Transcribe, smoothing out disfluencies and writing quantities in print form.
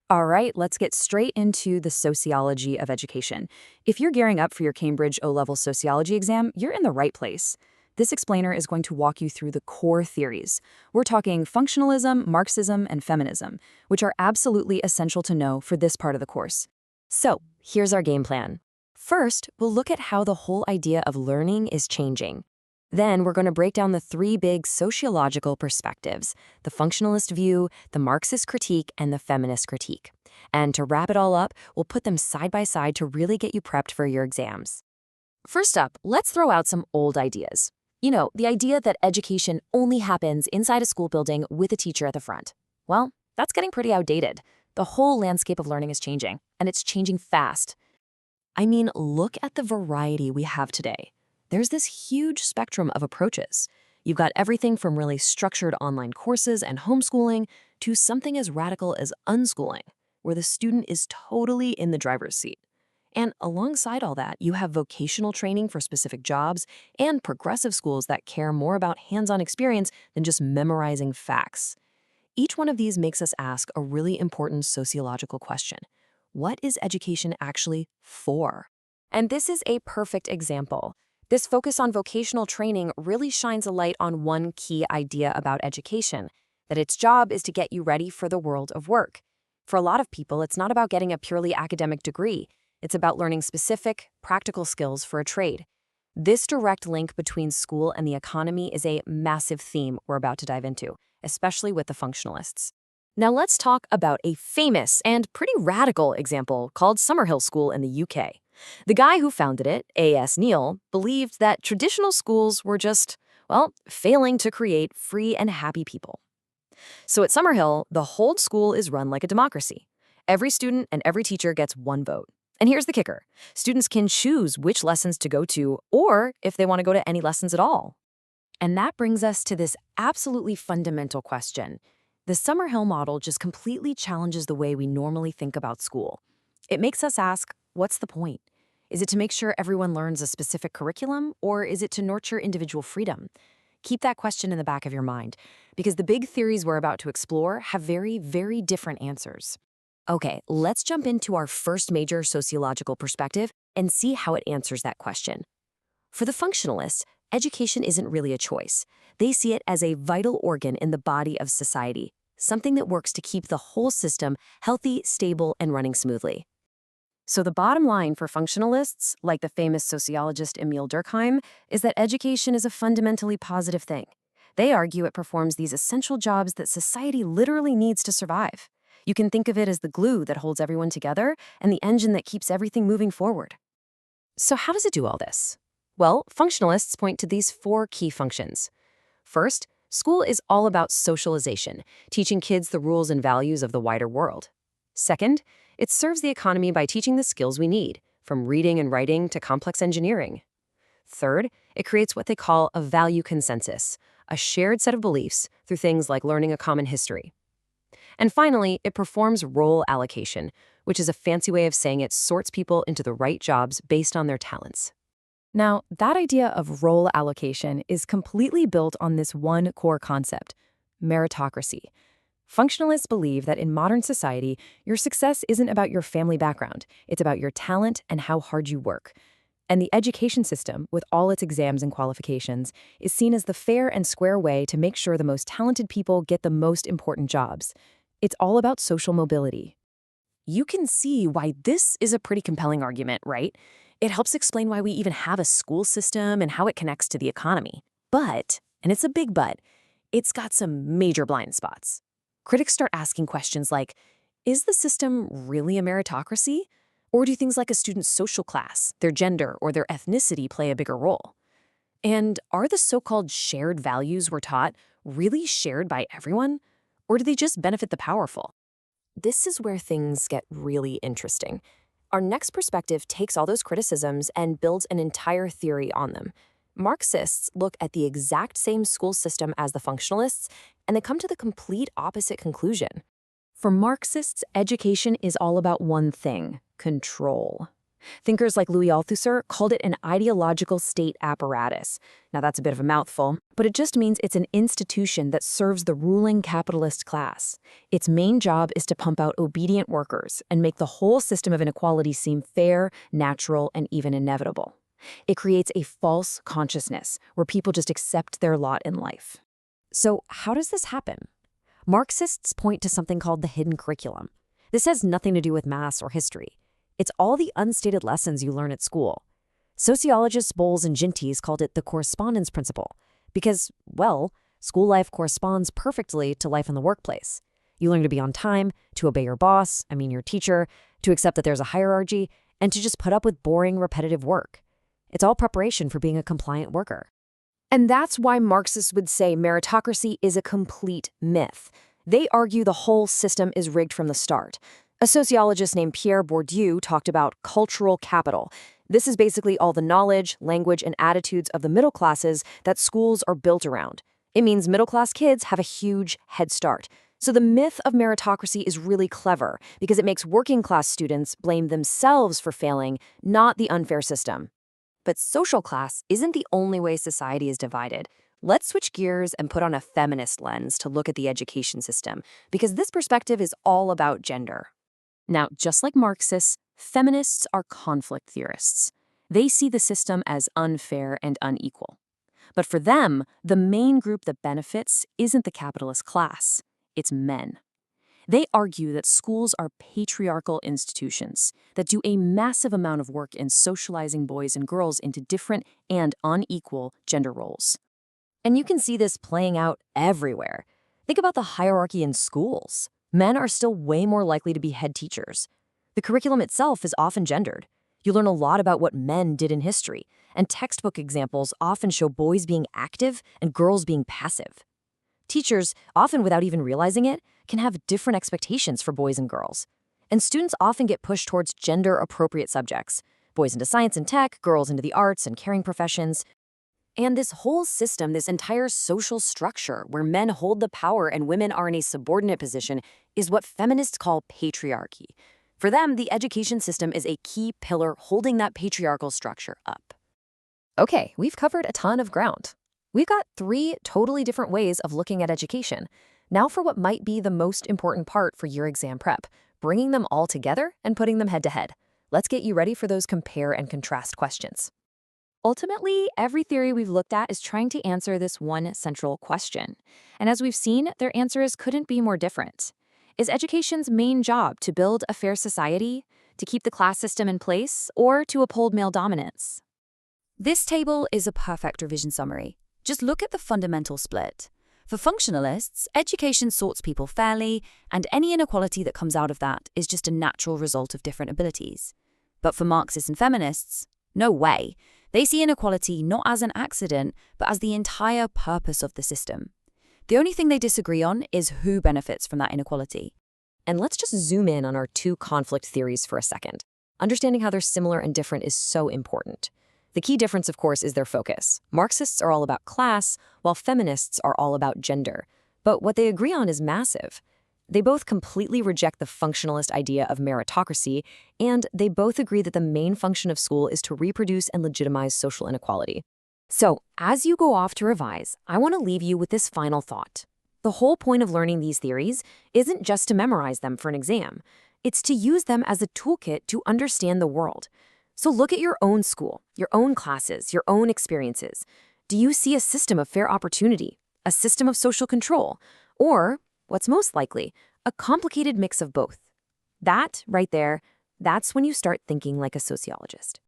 All right, let's get straight into the sociology of education. If you're gearing up for your Cambridge O-level sociology exam, you're in the right place. This explainer is going to walk you through the core theories. We're talking functionalism, Marxism, and feminism, which are absolutely essential to know for this part of the course. So, here's our game plan. First, we'll look at how the whole idea of learning is changing. Then, we're going to break down the three big sociological perspectives: the functionalist view, the Marxist critique, and the feminist critique. And to wrap it all up, we'll put them side by side to really get you prepped for your exams. First up, let's throw out some old ideas. The idea that education only happens inside a school building with a teacher at the front. Well, that's getting pretty outdated. The whole landscape of learning is changing, and it's changing fast. I mean, look at the variety we have today. There's this huge spectrum of approaches. You've got everything from really structured online courses and homeschooling to something as radical as unschooling, where the student is totally in the driver's seat. And alongside all that, you have vocational training for specific jobs and progressive schools that care more about hands-on experience than just memorizing facts. Each one of these makes us ask a really important sociological question. What is education actually for? And this is a perfect example. This focus on vocational training really shines a light on one key idea about education, that its job is to get you ready for the world of work. For a lot of people, it's not about getting a purely academic degree. It's about learning specific, practical skills for a trade. This direct link between school and the economy is a massive theme we're about to dive into, especially with the functionalists. Now let's talk about a famous and pretty radical example called Summerhill School in the UK. The guy who founded it, A.S. Neal, believed that traditional schools were just, failing to create free and happy people. So at Summerhill, the whole school is run like a democracy. Every student and every teacher gets one vote. And here's the kicker. Students can choose which lessons to go to or if they want to go to any lessons at all. And that brings us to this absolutely fundamental question. The Summerhill model just completely challenges the way we normally think about school. It makes us ask, what's the point? Is it to make sure everyone learns a specific curriculum, or is it to nurture individual freedom? Keep that question in the back of your mind, because the big theories we're about to explore have very, very different answers. Okay, let's jump into our first major sociological perspective and see how it answers that question. For the functionalists, education isn't really a choice. They see it as a vital organ in the body of society, something that works to keep the whole system healthy, stable, and running smoothly. So the bottom line for functionalists, like the famous sociologist Emile Durkheim, is that education is a fundamentally positive thing. They argue it performs these essential jobs that society literally needs to survive. You can think of it as the glue that holds everyone together and the engine that keeps everything moving forward. So how does it do all this? Well, functionalists point to these four key functions. First, school is all about socialization, teaching kids the rules and values of the wider world. Second, it serves the economy by teaching the skills we need, from reading and writing to complex engineering. Third, it creates what they call a value consensus, a shared set of beliefs through things like learning a common history. And finally, it performs role allocation, which is a fancy way of saying it sorts people into the right jobs based on their talents. Now, that idea of role allocation is completely built on this one core concept: meritocracy. Functionalists believe that in modern society, your success isn't about your family background, it's about your talent and how hard you work. And the education system, with all its exams and qualifications, is seen as the fair and square way to make sure the most talented people get the most important jobs. It's all about social mobility. You can see why this is a pretty compelling argument, right? It helps explain why we even have a school system and how it connects to the economy. But, and it's a big but, it's got some major blind spots. Critics start asking questions like, is the system really a meritocracy? Or do things like a student's social class, their gender, or their ethnicity play a bigger role? And are the so-called shared values we're taught really shared by everyone? Or do they just benefit the powerful? This is where things get really interesting. Our next perspective takes all those criticisms and builds an entire theory on them. Marxists look at the exact same school system as the functionalists, and they come to the complete opposite conclusion. For Marxists, education is all about one thing: control. Thinkers like Louis Althusser called it an ideological state apparatus. Now that's a bit of a mouthful, but it just means it's an institution that serves the ruling capitalist class. Its main job is to pump out obedient workers and make the whole system of inequality seem fair, natural, and even inevitable. It creates a false consciousness where people just accept their lot in life. So how does this happen? Marxists point to something called the hidden curriculum. This has nothing to do with math or history. It's all the unstated lessons you learn at school. Sociologists Bowles and Gintes called it the correspondence principle because, well, school life corresponds perfectly to life in the workplace. You learn to be on time, to obey your boss, your teacher, to accept that there's a hierarchy, and to just put up with boring, repetitive work. It's all preparation for being a compliant worker. And that's why Marxists would say meritocracy is a complete myth. They argue the whole system is rigged from the start. A sociologist named Pierre Bourdieu talked about cultural capital. This is basically all the knowledge, language, and attitudes of the middle classes that schools are built around. It means middle-class kids have a huge head start. So the myth of meritocracy is really clever because it makes working-class students blame themselves for failing, not the unfair system. But social class isn't the only way society is divided. Let's switch gears and put on a feminist lens to look at the education system, because this perspective is all about gender. Now, just like Marxists, feminists are conflict theorists. They see the system as unfair and unequal. But for them, the main group that benefits isn't the capitalist class, it's men. They argue that schools are patriarchal institutions that do a massive amount of work in socializing boys and girls into different and unequal gender roles. And you can see this playing out everywhere. Think about the hierarchy in schools. Men are still way more likely to be head teachers. The curriculum itself is often gendered. You learn a lot about what men did in history, and textbook examples often show boys being active and girls being passive. Teachers, often without even realizing it, can have different expectations for boys and girls. And students often get pushed towards gender-appropriate subjects. Boys into science and tech, girls into the arts and caring professions. And this whole system, this entire social structure where men hold the power and women are in a subordinate position, is what feminists call patriarchy. For them, the education system is a key pillar holding that patriarchal structure up. Okay, we've covered a ton of ground. We've got 3 totally different ways of looking at education. Now for what might be the most important part for your exam prep, bringing them all together and putting them head to head. Let's get you ready for those compare and contrast questions. Ultimately, every theory we've looked at is trying to answer this one central question. And as we've seen, their answers couldn't be more different. Is education's main job to build a fair society, to keep the class system in place, or to uphold male dominance? This table is a perfect revision summary. Just look at the fundamental split. For functionalists, education sorts people fairly, and any inequality that comes out of that is just a natural result of different abilities. But for Marxists and feminists, no way. They see inequality not as an accident, but as the entire purpose of the system. The only thing they disagree on is who benefits from that inequality. And let's just zoom in on our 2 conflict theories for a second. Understanding how they're similar and different is so important. The key difference, of course, is their focus. Marxists are all about class, while feminists are all about gender. But what they agree on is massive. They both completely reject the functionalist idea of meritocracy, and they both agree that the main function of school is to reproduce and legitimize social inequality. So, as you go off to revise, I want to leave you with this final thought. The whole point of learning these theories isn't just to memorize them for an exam. It's to use them as a toolkit to understand the world. So look at your own school, your own classes, your own experiences. Do you see a system of fair opportunity, a system of social control, or, what's most likely, a complicated mix of both? That, right there, that's when you start thinking like a sociologist.